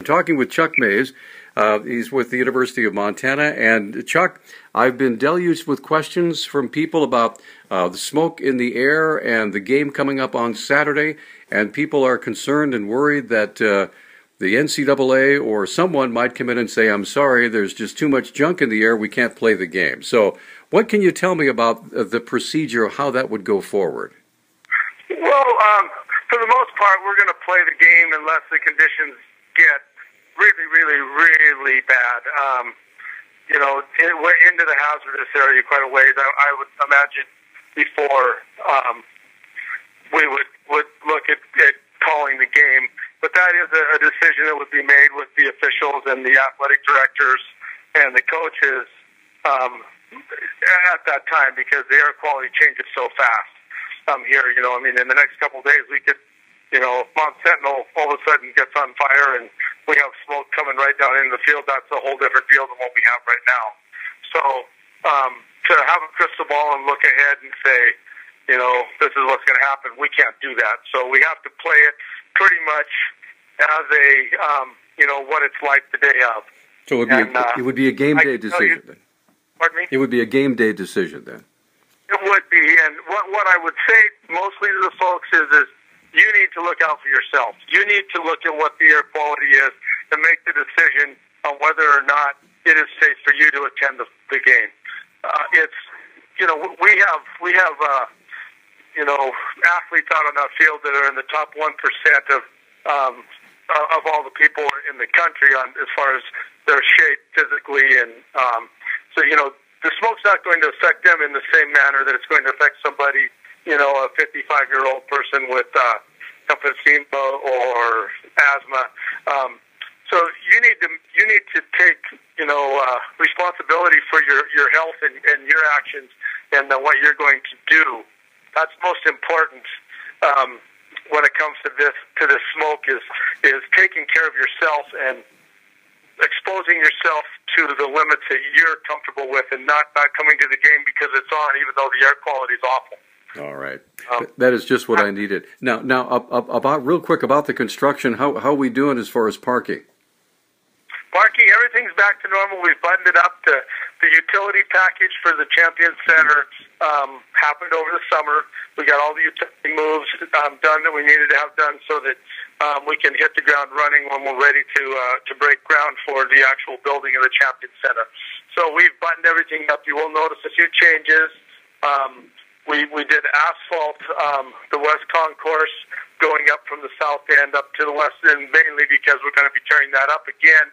Talking with Chuck Mays. He's with the University of Montana. And Chuck, I've been deluged with questions from people about the smoke in the air and the game coming up on Saturday. And people are concerned and worried that the NCAA or someone might come in and say, I'm sorry, there's just too much junk in the air, we can't play the game. So what can you tell me about the procedure, how that would go forward? Well, for the most part, we're going to play the game unless the conditions get really, really, really bad. We're into the hazardous area quite a ways. I would imagine before we would look at calling the game. But that is a decision that would be made with the officials and the athletic directors and the coaches at that time, because the air quality changes so fast here. In the next couple of days we could, Mount Sentinel all of a sudden gets on fire and we have smoke coming right down into the field. That's a whole different deal than what we have right now. So to have a crystal ball and look ahead and say, this is what's going to happen, we can't do that. So we have to play it pretty much as a, what it's like the day of. So it would be a game day decision then? Pardon me? It would be a game day decision then? It would be. And what I would say mostly to the folks is you need to look out for yourself. You need to look at what the air quality is and make the decision on whether or not it is safe for you to attend the game. We have athletes out on that field that are in the top 1% of all the people in the country as far as their shape physically, and the smoke's not going to affect them in the same manner that it's going to affect somebody, a 55-year-old person with emphysema or asthma. So you need to take responsibility for your health and your actions and what you're going to do. That's most important when it comes to this smoke is taking care of yourself and exposing yourself to the limits that you're comfortable with, and not coming to the game because it's on, even though the air quality is awful. All right. That is just what I needed. Now, about real quick about the construction, how are we doing as far as parking? Parking, everything's back to normal. We've buttoned it up. The utility package for the Champion Center happened over the summer. We got all the utility moves done that we needed to have done so that we can hit the ground running when we're ready to break ground for the actual building of the Champion Center. So we've buttoned everything up. You will notice a few changes. We did asphalt the West Concourse going up from the south end up to the west end, mainly because we're going to be tearing that up again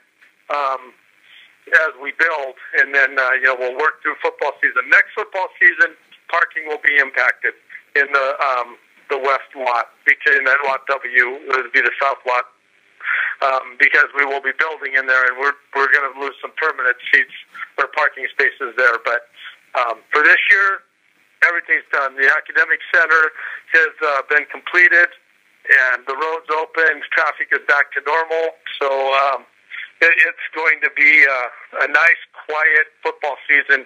as we build, and then we'll work through football season. Next football season, parking will be impacted in the west lot, because in that lot W would be the south lot, because we will be building in there, and we're going to lose some permanent seats or parking spaces there. But for this year, everything's done. The academic center has been completed, and the road's open. Traffic is back to normal. So it's going to be a nice, quiet football season